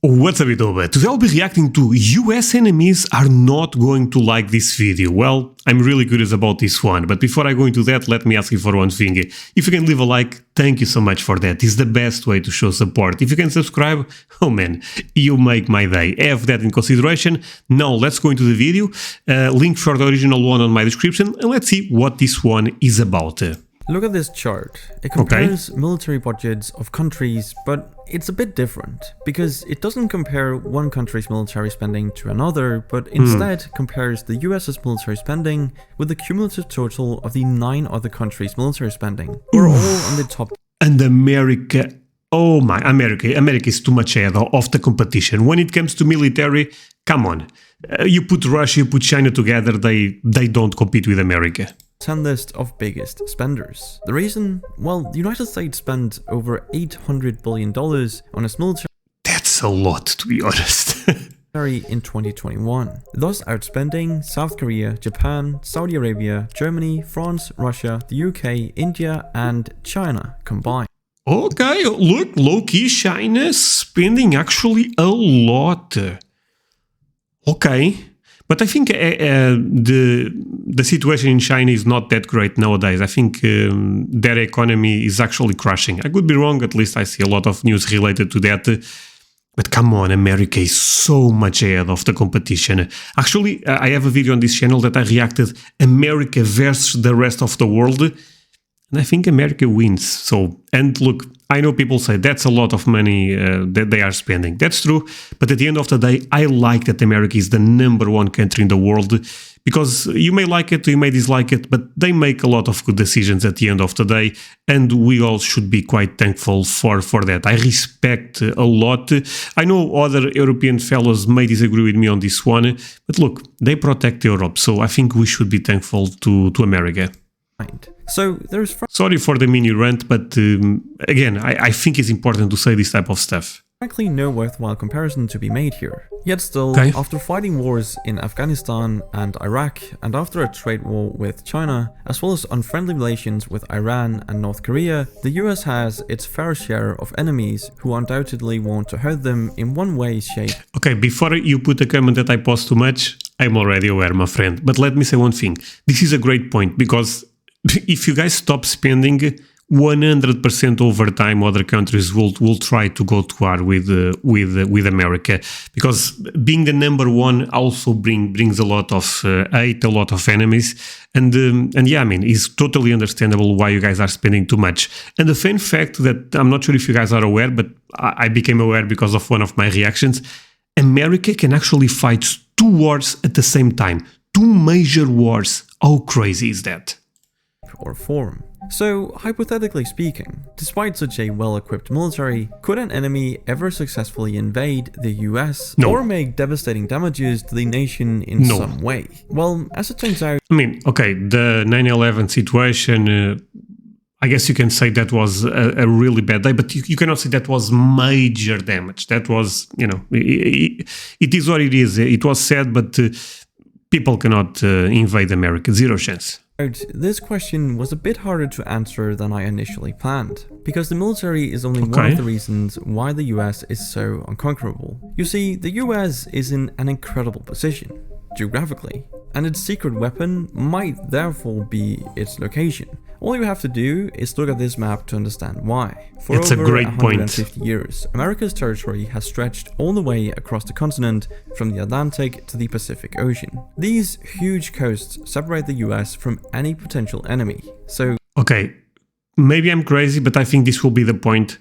What's up, YouTube? Today I'll be reacting to US enemies are not going to like this video. Well, I'm really curious about this one, but before I go into that, let me ask you for one thing. If you can leave a like, thank you so much for that. It's the best way to show support. If you can subscribe, oh man, you make my day. Have that in consideration. Now let's go into the video. Link for the original one on my description, and let's see what this one is about. Look at this chart. It compares military budgets of countries, but it's a bit different because it doesn't compare one country's military spending to another, but instead compares the US's military spending with the cumulative total of the 9 other countries' military spending, who are all on the top. And America, oh my, America is too much ahead of the competition. When it comes to military, come on. You put Russia, you put China together, they don't compete with America. 10 list of biggest spenders. The reason? Well, the United States spent over $800 billion on its military. That's a lot, to be honest. In 2021, thus outspending South Korea, Japan, Saudi Arabia, Germany, France, Russia, the UK, India, and China combined. Okay, look, low-key China spending actually a lot. Okay. But I think the situation in China is not that great nowadays. I think their economy is actually crashing. I could be wrong, at least I see a lot of news related to that. But come on, America is so much ahead of the competition. Actually, I have a video on this channel that I reacted America versus the rest of the world. And I think America wins. So, and look, I know people say that's a lot of money that they are spending. That's true. But at the end of the day, I like that America is the #1 country in the world, because you may like it, you may dislike it, but they make a lot of good decisions at the end of the day. And we all should be quite thankful for that. I respect a lot. I know other European fellows may disagree with me on this one, but look, they protect Europe. So I think we should be thankful to America. So there's sorry for the mini rant, but again, I think it's important to say this type of stuff. Frankly, no worthwhile comparison to be made here. Yet still, after fighting wars in Afghanistan and Iraq, and after a trade war with China, as well as unfriendly relations with Iran and North Korea, the US has its fair share of enemies who undoubtedly want to hurt them in one way, shape. Okay, before you put a comment that I post too much, I'm already aware, my friend. But let me say one thing. This is a great point, because if you guys stop spending 100% over time, other countries will try to go to war with America, because being the #1 also brings a lot of hate, a lot of enemies, and yeah, I mean, it's totally understandable why you guys are spending too much. And the fun fact that I'm not sure if you guys are aware, but I became aware because of one of my reactions. America can actually fight 2 wars at the same time, 2 major wars. How crazy is that? Or form. So, hypothetically speaking, despite such a well-equipped military, could an enemy ever successfully invade the US or make devastating damages to the nation in some way? Well, as it turns out... I mean, okay, the 9/11 situation, I guess you can say that was a really bad day, but you cannot say that was major damage. That was, you know, it is what it is. It was sad, but people cannot invade America. Zero chance. This question was a bit harder to answer than I initially planned, because the military is only one of the reasons why the US is so unconquerable. You see, the US is in an incredible position, geographically, and its secret weapon might therefore be its location. All you have to do is look at this map to understand why. For That's over a great 150 years, America's territory has stretched all the way across the continent from the Atlantic to the Pacific Ocean. These huge coasts separate the US from any potential enemy. So, okay, maybe I'm crazy, but I think this will be the point.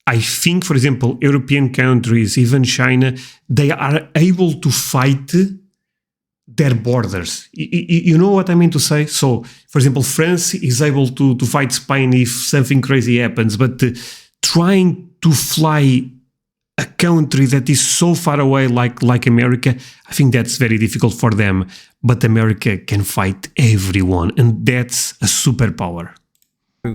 I think, for example, European countries, even China, they are able to fight their borders. You know what I mean to say? So, for example, France is able to fight Spain if something crazy happens, but trying to fly a country that is so far away like America, I think that's very difficult for them. But America can fight everyone, and that's a superpower.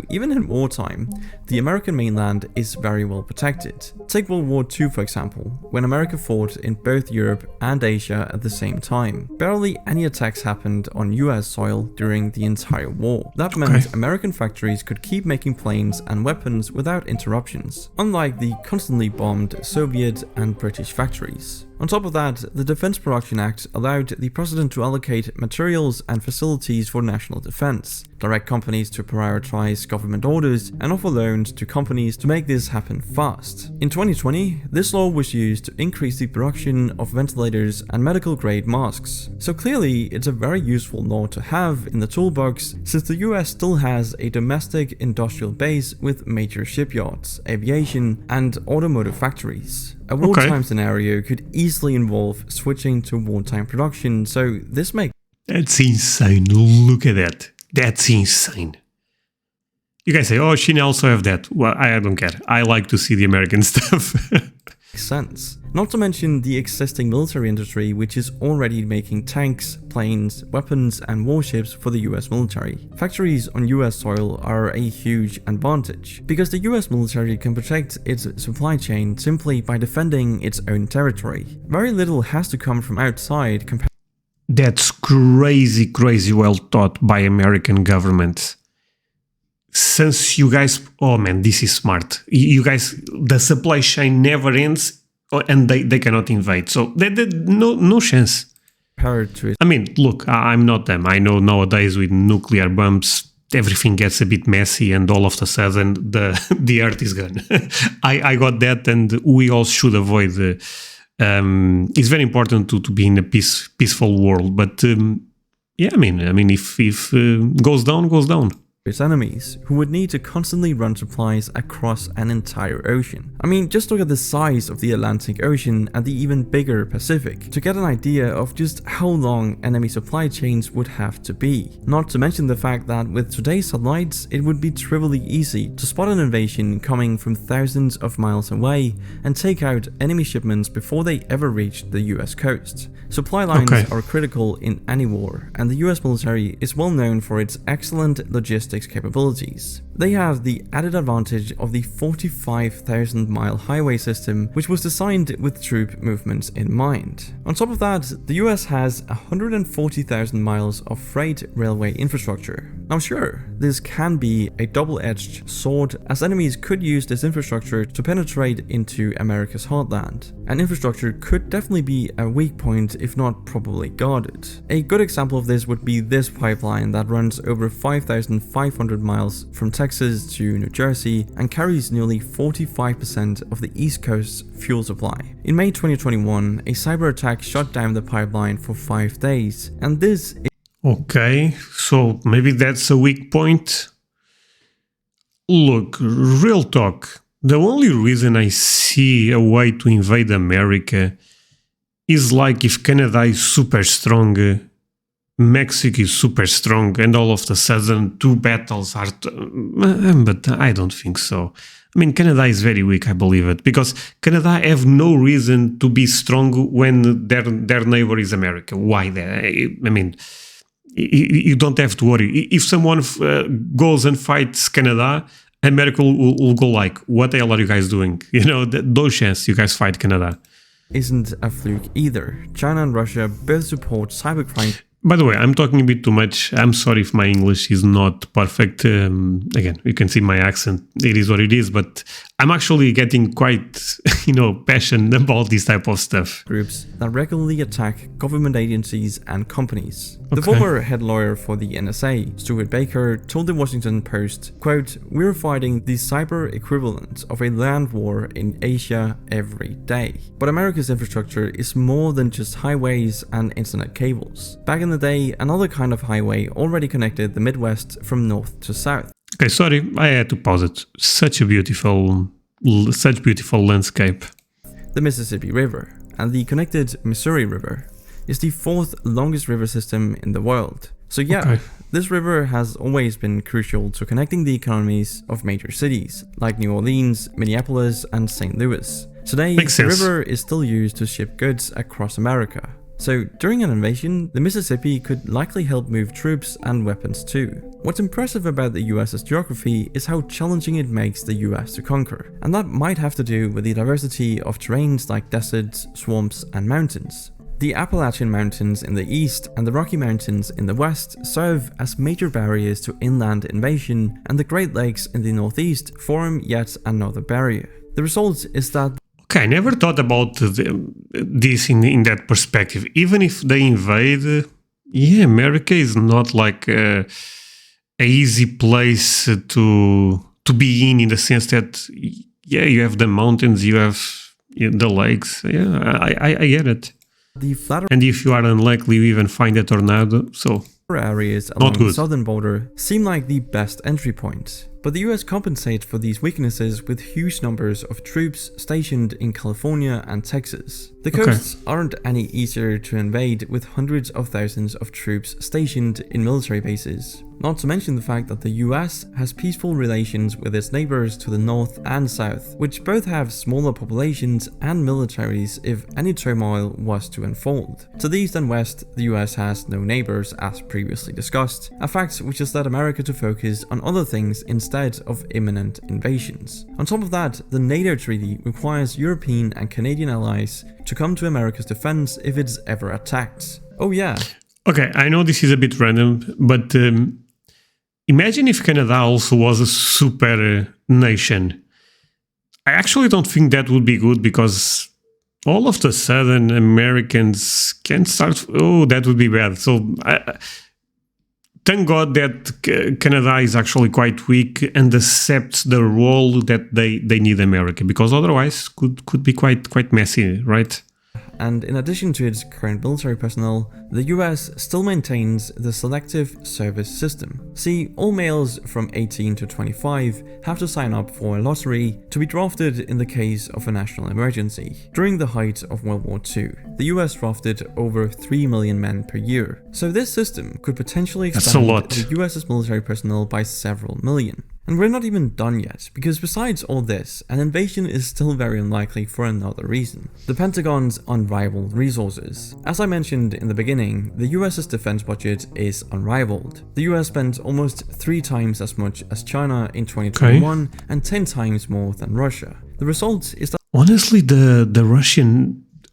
Even in wartime, the American mainland is very well protected. Take World War II for example, when America fought in both Europe and Asia at the same time. Barely any attacks happened on US soil during the entire war. That meant American factories could keep making planes and weapons without interruptions, unlike the constantly bombed Soviet and British factories. On top of that, the Defense Production Act allowed the president to allocate materials and facilities for national defense, direct companies to prioritize government orders, and offer loans to companies to make this happen fast. In 2020, this law was used to increase the production of ventilators and medical-grade masks. So clearly, it's a very useful law to have in the toolbox, since the US still has a domestic industrial base with major shipyards, aviation, and automotive factories. A wartime scenario could easily involve switching to wartime production, so this makes... That's insane, look at that. That's insane. You guys say, oh, China also have that. Well, I don't care. I like to see the American stuff. sense. Not to mention the existing military industry, which is already making tanks, planes, weapons, and warships for the US military. Factories on US soil are a huge advantage, because the US military can protect its supply chain simply by defending its own territory. Very little has to come from outside compared. That's crazy, crazy well thought by American government. Since you guys, oh man, this is smart. You guys, the supply chain never ends and they cannot invade. So no chance. I mean, look, I'm not them. I know nowadays with nuclear bombs, everything gets a bit messy and all of a sudden the earth is gone. I got that, and we all should avoid it's very important to be in a peaceful world. But yeah, I mean, if goes down, goes down. Its enemies, who would need to constantly run supplies across an entire ocean. I mean, just look at the size of the Atlantic Ocean and the even bigger Pacific to get an idea of just how long enemy supply chains would have to be. Not to mention the fact that with today's satellites, it would be trivially easy to spot an invasion coming from thousands of miles away and take out enemy shipments before they ever reached the US coast. Supply lines are critical in any war, and the US military is well known for its excellent logistics capabilities. They have the added advantage of the 45,000-mile highway system, which was designed with troop movements in mind. On top of that, the US has 140,000 miles of freight railway infrastructure. Now sure, this can be a double-edged sword, as enemies could use this infrastructure to penetrate into America's heartland. And infrastructure could definitely be a weak point, if not probably guarded. A good example of this would be this pipeline that runs over 5,500 miles from Texas to New Jersey and carries nearly 45% of the East Coast's fuel supply. In May 2021, a cyber attack shut down the pipeline for 5 days, and this is... Okay, so maybe that's a weak point. Look, real talk, the only reason I see a way to invade America is like if Canada is super strong, Mexico is super strong, and all of a sudden two battles are... but I don't think so. I mean, Canada is very weak, I believe it, because Canada have no reason to be strong when their neighbor is America. Why that? I mean, you don't have to worry. If someone goes and fights Canada, America will go like, what the hell are you guys doing? You know, no chance you guys fight Canada. Isn't a fluke either. China and Russia both support cybercrime. By the way, I'm talking a bit too much. I'm sorry if my English is not perfect. Again, you can see my accent. It is what it is, but I'm actually getting quite, passionate about this type of stuff. Groups that regularly attack government agencies and companies. The former head lawyer for the NSA, Stuart Baker, told the Washington Post, quote, "We're fighting the cyber equivalent of a land war in Asia every day. But America's infrastructure is more than just highways and internet cables. Back in the day, another kind of highway already connected the Midwest from north to south." Okay, sorry, I had to pause it. Such beautiful landscape. The Mississippi River and the connected Missouri River is the fourth longest river system in the world. So yeah, this river has always been crucial to connecting the economies of major cities like New Orleans, Minneapolis, and St. Louis. Today, the river is still used to ship goods across America. So during an invasion, the Mississippi could likely help move troops and weapons too. What's impressive about the US's geography is how challenging it makes the US to conquer, and that might have to do with the diversity of terrains like deserts, swamps, and mountains. The Appalachian Mountains in the east and the Rocky Mountains in the west serve as major barriers to inland invasion, and the Great Lakes in the northeast form yet another barrier. The result is that okay, I never thought about this in that perspective. Even if they invade, yeah, America is not like a easy place to be in the sense that, yeah, you have the mountains, you have the lakes. Yeah, I get it. The flatter and if you are unlikely, you even find a tornado, so areas along the southern border seem like the best entry point. But the US compensates for these weaknesses with huge numbers of troops stationed in California and Texas. The coasts aren't any easier to invade with hundreds of thousands of troops stationed in military bases. Not to mention the fact that the US has peaceful relations with its neighbors to the north and south, which both have smaller populations and militaries if any turmoil was to unfold. To the east and west, the US has no neighbors as previously discussed, a fact which has led America to focus on other things instead of imminent invasions. On top of that, the NATO treaty requires European and Canadian allies to come to America's defense if it's ever attacked. Oh yeah. Okay, I know this is a bit random, but imagine if Canada also was a super nation. I actually don't think that would be good, because all of the sudden Americans can start... Oh, that would be bad. So thank God that Canada is actually quite weak and accepts the role that they need America, because otherwise could be quite messy, right? And in addition to its current military personnel, the US still maintains the selective service system. See, all males from 18 to 25 have to sign up for a lottery to be drafted in the case of a national emergency. During the height of World War II, the US drafted over 3 million men per year. So this system could potentially expand the US's military personnel by several million. And we're not even done yet, because besides all this, an invasion is still very unlikely for another reason: the Pentagon's unrivaled resources. As I mentioned in the beginning, the US's defense budget is unrivaled. The US spent almost 3 times as much as China in 2021 and 10 times more than Russia. The result is that... Honestly,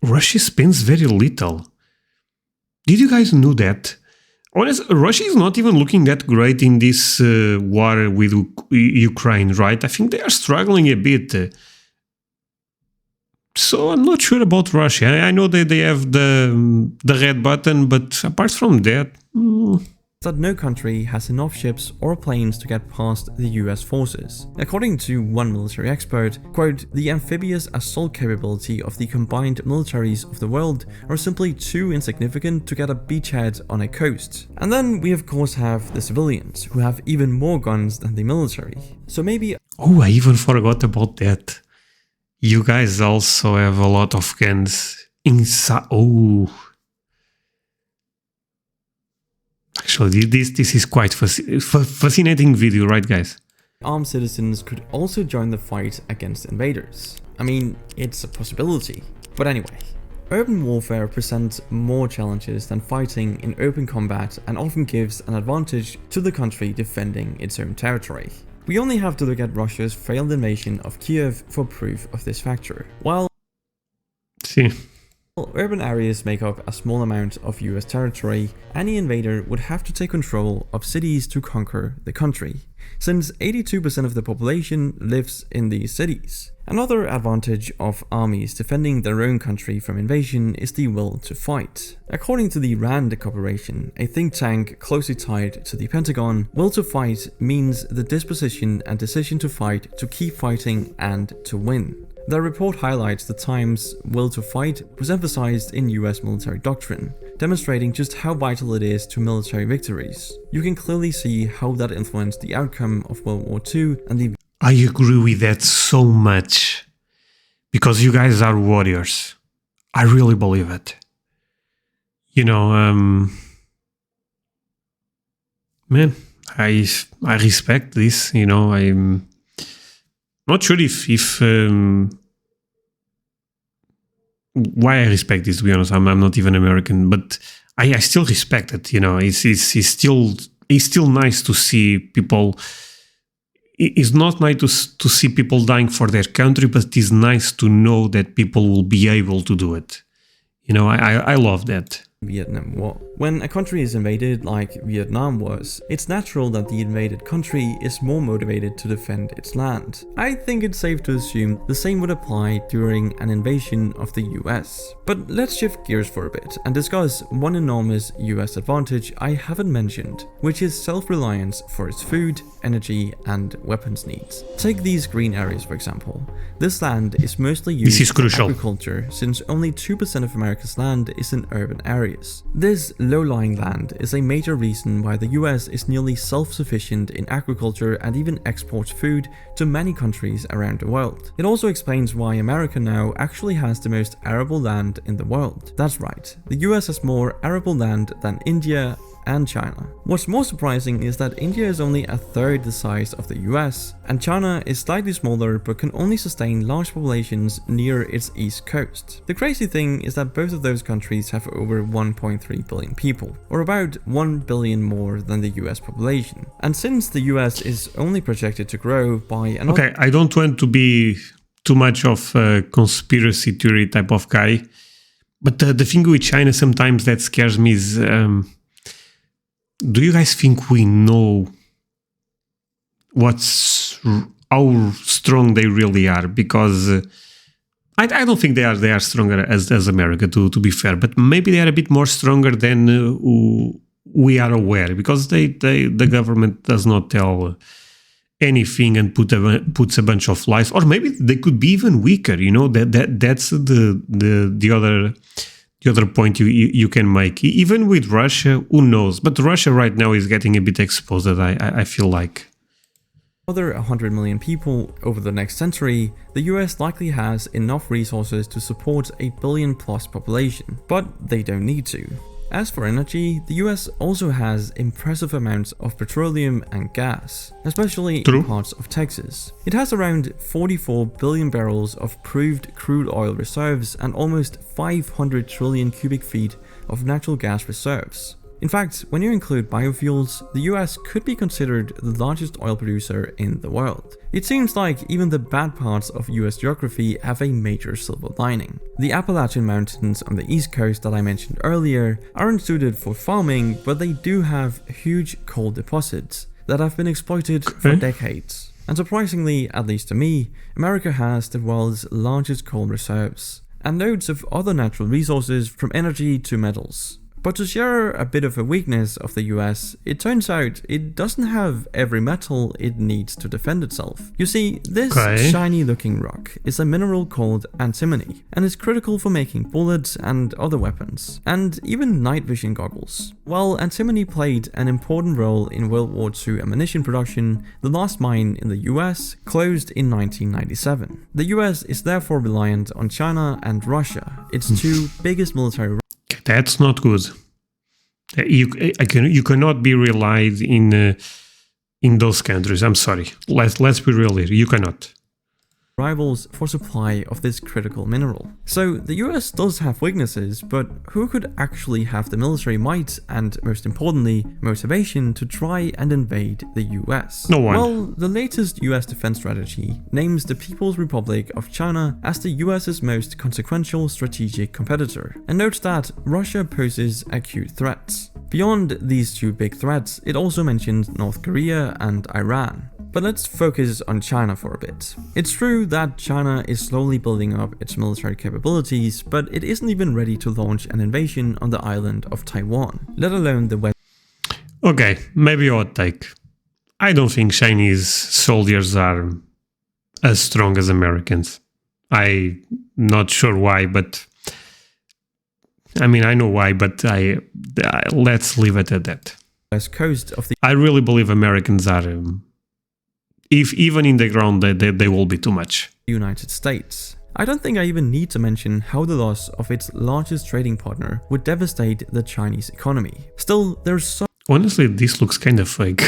Russia spends very little. Did you guys know that? Honestly, Russia is not even looking that great in this war with Ukraine, right? I think they are struggling a bit. So I'm not sure about Russia. I know that they have the red button, but apart from that... that no country has enough ships or planes to get past the US forces. According to one military expert, quote, "The amphibious assault capability of the combined militaries of the world are simply too insignificant to get a beachhead on a coast." And then we of course have the civilians, who have even more guns than the military. So maybe... Oh, I even forgot about that. You guys also have a lot of guns inside... Oh... Actually, this is quite fascinating video, right, guys? Armed citizens could also join the fight against invaders. I mean, it's a possibility. But anyway, urban warfare presents more challenges than fighting in open combat and often gives an advantage to the country defending its own territory. We only have to look at Russia's failed invasion of Kiev for proof of this factor. While urban areas make up a small amount of US territory, any invader would have to take control of cities to conquer the country, since 82% of the population lives in these cities. Another advantage of armies defending their own country from invasion is the will to fight. According to the RAND Corporation, a think tank closely tied to the Pentagon, will to fight means the disposition and decision to fight, to keep fighting, and to win. The report highlights the times will to fight was emphasized in US military doctrine, demonstrating just how vital it is to military victories. You can clearly see how that influenced the outcome of World War II and the... I agree with that so much, because you guys are warriors. I really believe it. You know, man, I respect this, you know. I'm not sure if why I respect this, to be honest. I'm not even American, but I still respect it. You know, it's still nice to see people. It's not nice to see people dying for their country, but it is nice to know that people will be able to do it. You know, I love that. Vietnam War. When a country is invaded like Vietnam was, it's natural that the invaded country is more motivated to defend its land. I think it's safe to assume the same would apply during an invasion of the US. But let's shift gears for a bit and discuss one enormous US advantage I haven't mentioned, which is self-reliance for its food, energy, and weapons needs. Take these green areas for example. This land is mostly used for agriculture since only 2% of America's land is in urban areas. This low-lying land is a major reason why the US is nearly self-sufficient in agriculture and even exports food to many countries around the world. It also explains why America now actually has the most arable land in the world. That's right, the US has more arable land than India and China. What's more surprising is that India is only a third the size of the US, and China is slightly smaller but can only sustain large populations near its east coast. The crazy thing is that both of those countries have over 1.3 billion people, or about 1 billion more than the US population. And since the US is only projected to grow by another— Okay, I don't want to be too much of a conspiracy theory type of guy, but the thing with China sometimes that scares me is do you guys think we know how strong they really are? Because I don't think they are stronger as America, to be fair, but maybe they are a bit more stronger than we are aware, because the government does not tell anything and puts a bunch of lies, or maybe they could be even weaker. You know, that's the other point you can make. Even with Russia, who knows? But Russia right now is getting a bit exposed, I feel like. Another 100 million people over the next century, the US likely has enough resources to support a billion-plus population, but they don't need to. As for energy, the US also has impressive amounts of petroleum and gas, especially in parts of Texas. It has around 44 billion barrels of proved crude oil reserves and almost 500 trillion cubic feet of natural gas reserves. In fact, when you include biofuels, the US could be considered the largest oil producer in the world. It seems like even the bad parts of US geography have a major silver lining. The Appalachian Mountains on the east coast that I mentioned earlier aren't suited for farming, but they do have huge coal deposits that have been exploited for decades. And surprisingly, at least to me, America has the world's largest coal reserves, and loads of other natural resources from energy to metals. But to share a bit of a weakness of the US, it turns out it doesn't have every metal it needs to defend itself. You see, this shiny looking rock is a mineral called antimony, and is critical for making bullets and other weapons, and even night vision goggles. While antimony played an important role in World War II ammunition production, the last mine in the US closed in 1997. The US is therefore reliant on China and Russia, its two biggest military. That's not good. You cannot be relied in those countries. I'm sorry. Let's be real here. You cannot. Rivals for supply of this critical mineral. So the US does have weaknesses, but who could actually have the military might and, most importantly, motivation to try and invade the US? No one. Well, the latest US defense strategy names the People's Republic of China as the US's most consequential strategic competitor, and notes that Russia poses acute threats. Beyond these two big threats, it also mentions North Korea and Iran. But let's focus on China for a bit. It's true that China is slowly building up its military capabilities, but it isn't even ready to launch an invasion on the island of Taiwan, let alone the West. Okay, maybe a hot take. I don't think Chinese soldiers are as strong as Americans. I'm not sure why, but I mean, I know why, but let's leave it at that. West coast of the— I really believe Americans are, if even in the ground, they will be too much. United States. I don't think I even need to mention how the loss of its largest trading partner would devastate the Chinese economy. Still, there's so— Honestly, this looks kind of fake.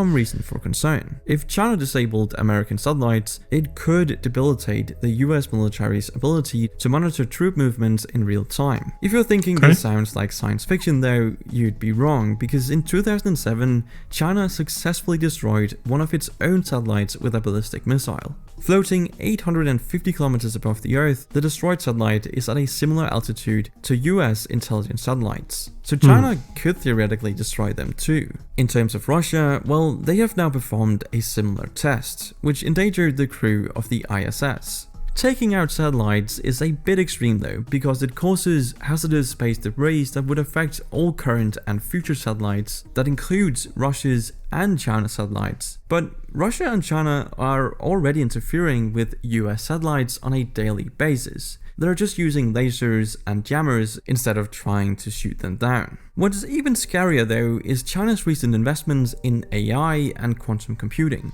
some reason for concern. If China disabled American satellites, it could debilitate the US military's ability to monitor troop movements in real time. If you're thinking this sounds like science fiction though, you'd be wrong, because in 2007, China successfully destroyed one of its own satellites with a ballistic missile. Floating 850 kilometers above the Earth, the destroyed satellite is at a similar altitude to US intelligence satellites. So China could theoretically destroy them too. In terms of Russia, well, they have now performed a similar test, which endangered the crew of the ISS. Taking out satellites is a bit extreme though, because it causes hazardous space debris that would affect all current and future satellites. That includes Russia's and China's satellites. But Russia and China are already interfering with US satellites on a daily basis. They're just using lasers and jammers instead of trying to shoot them down. What's even scarier though is China's recent investments in AI and quantum computing.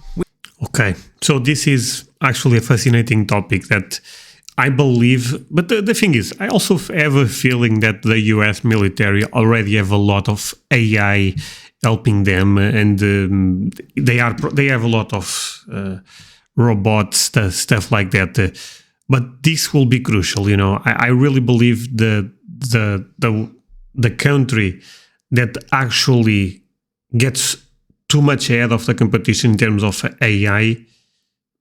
Okay, so this is actually a fascinating topic that I believe, but the thing is, I also have a feeling that the US military already have a lot of AI helping them, and they have a lot of robots, stuff like that. But this will be crucial, you know. I really believe the country that actually gets too much ahead of the competition in terms of AI,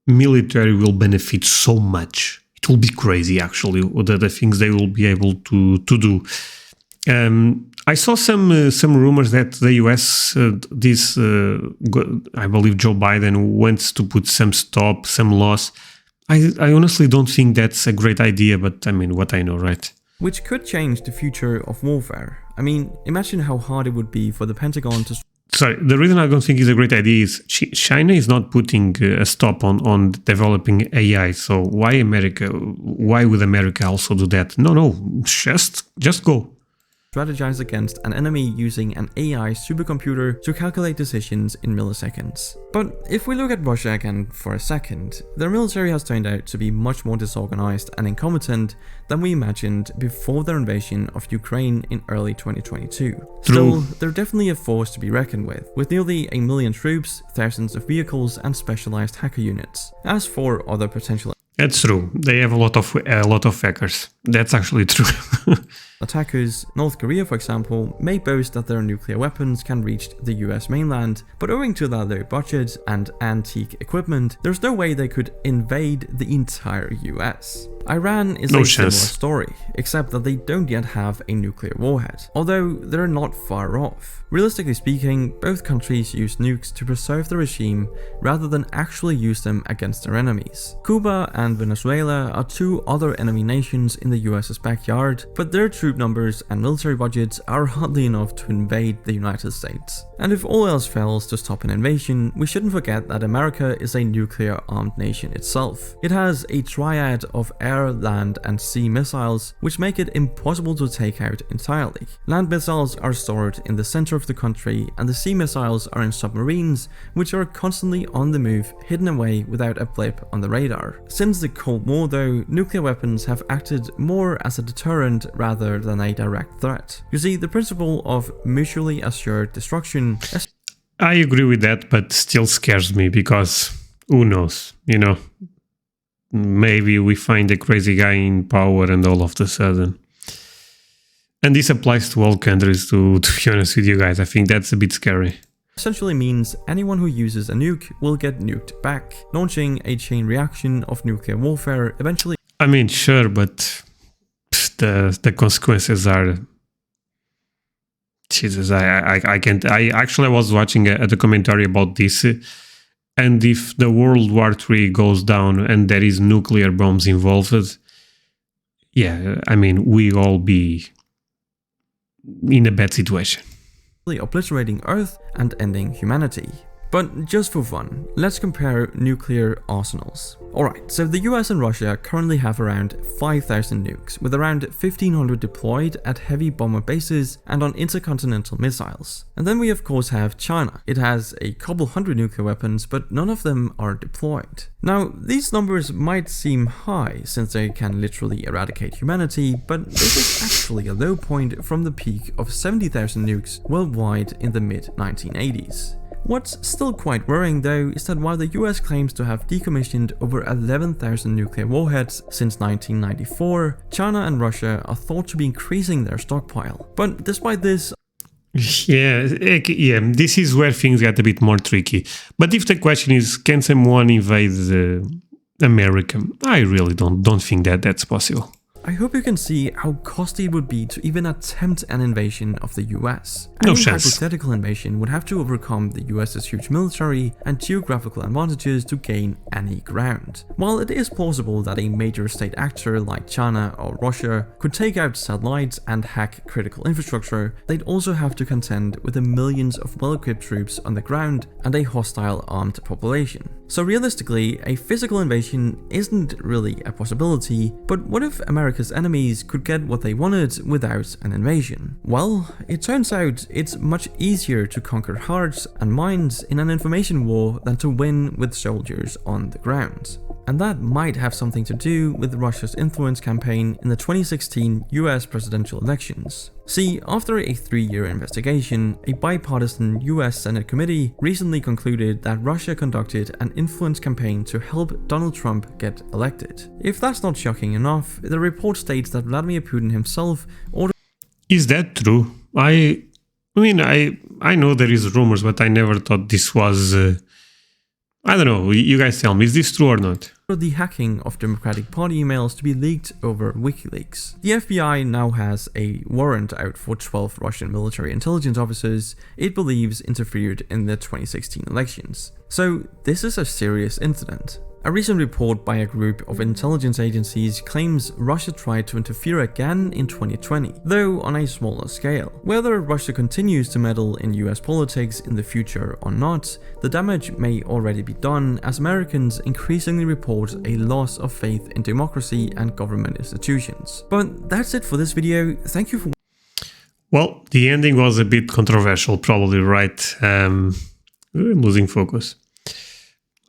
military will benefit so much. It will be crazy, actually, the things they will be able to do. I saw some rumors that the US, I believe Joe Biden wants to put some laws. I honestly don't think that's a great idea, but I mean, what I know, right? Which could change the future of warfare. I mean, imagine how hard it would be for the Pentagon to... Sorry, the reason I don't think it's a great idea is China is not putting a stop on developing AI. So why America? Why would America also do that? No, just go. Strategize against an enemy using an AI supercomputer to calculate decisions in milliseconds. But if we look at Russia again for a second, their military has turned out to be much more disorganized and incompetent than we imagined before their invasion of Ukraine in early 2022. Still, they're definitely a force to be reckoned with nearly 1 million troops, thousands of vehicles, and specialized hacker units. As for other potential... That's true. They have a lot of hackers. That's actually true. attackers, North Korea for example, may boast that their nuclear weapons can reach the US mainland, but owing to their low budget and antique equipment, there's no way they could invade the entire US. Iran is a similar story, except that they don't yet have a nuclear warhead, although they're not far off. Realistically speaking, both countries use nukes to preserve the regime rather than actually use them against their enemies. Cuba and Venezuela are two other enemy nations in the US's backyard, but their troop numbers and military budgets are hardly enough to invade the United States. And if all else fails to stop an invasion, we shouldn't forget that America is a nuclear-armed nation itself. It has a triad of air, land, and sea missiles, which make it impossible to take out entirely. Land missiles are stored in the center of the country, and the sea missiles are in submarines, which are constantly on the move, hidden away without a blip on the radar. Since the Cold War though, nuclear weapons have acted more as a deterrent rather than a direct threat. You see, the principle of mutually assured destruction... I agree with that, but still scares me because who knows, you know? Maybe we find a crazy guy in power and all of a sudden. And this applies to all countries, to be honest with you guys. I think that's a bit scary. Essentially means anyone who uses a nuke will get nuked back, launching a chain reaction of nuclear warfare eventually. I mean, sure, but the consequences are... Jesus, I can't... I was watching a documentary about this, and if the World War III goes down and there is nuclear bombs involved, yeah, I mean, we all be in a bad situation. Obliterating Earth and ending humanity. But just for fun, let's compare nuclear arsenals. Alright, so the US and Russia currently have around 5,000 nukes, with around 1,500 deployed at heavy bomber bases and on intercontinental missiles. And then we of course have China. It has a couple hundred nuclear weapons, but none of them are deployed. Now, these numbers might seem high since they can literally eradicate humanity, but this is actually a low point from the peak of 70,000 nukes worldwide in the mid-1980s. What's still quite worrying though is that while the US claims to have decommissioned over 11,000 nuclear warheads since 1994, China and Russia are thought to be increasing their stockpile. But despite this, yeah, this is where things get a bit more tricky. But if the question is, can someone invade America? I really don't think that that's possible. I hope you can see how costly it would be to even attempt an invasion of the US. No Any chance. hypothetical invasion would have to overcome the US's huge military and geographical advantages to gain any ground. While it is plausible that a major state actor like China or Russia could take out satellites and hack critical infrastructure, they'd also have to contend with the millions of well-equipped troops on the ground and a hostile armed population. So realistically, a physical invasion isn't really a possibility, but what if America's enemies could get what they wanted without an invasion? Well, it turns out it's much easier to conquer hearts and minds in an information war than to win with soldiers on the ground. And that might have something to do with Russia's influence campaign in the 2016 US presidential elections. See, after a 3-year investigation, a bipartisan US Senate committee recently concluded that Russia conducted an influence campaign to help Donald Trump get elected. If that's not shocking enough, the report states that Vladimir Putin himself ordered... Is that true? I mean, I know there is rumors, but I never thought this was... I don't know, you guys tell me, is this true or not? The hacking of Democratic Party emails to be leaked over WikiLeaks. The FBI now has a warrant out for 12 Russian military intelligence officers it believes interfered in the 2016 elections. So this is a serious incident. A recent report by a group of intelligence agencies claims Russia tried to interfere again in 2020, though on a smaller scale. Whether Russia continues to meddle in US politics in the future or not, the damage may already be done as Americans increasingly report a loss of faith in democracy and government institutions. But that's it for this video. Thank you for... Well, the ending was a bit controversial, probably, right? I'm losing focus.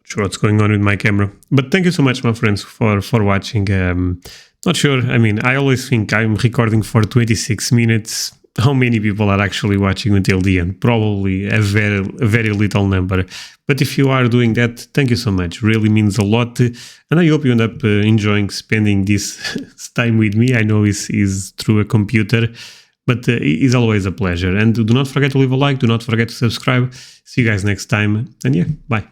Sure what's going on with my camera, but thank you so much, my friends, for watching. Not sure, I mean, I always think I'm recording for 26 minutes. How many people are actually watching until the end? Probably a very little number, but if you are doing that, thank you so much, really means a lot, and I hope you end up enjoying spending this time with me. I know it's through a computer, but it's always a pleasure, and do not forget to leave a like, do not forget to subscribe. See you guys next time, and yeah, bye.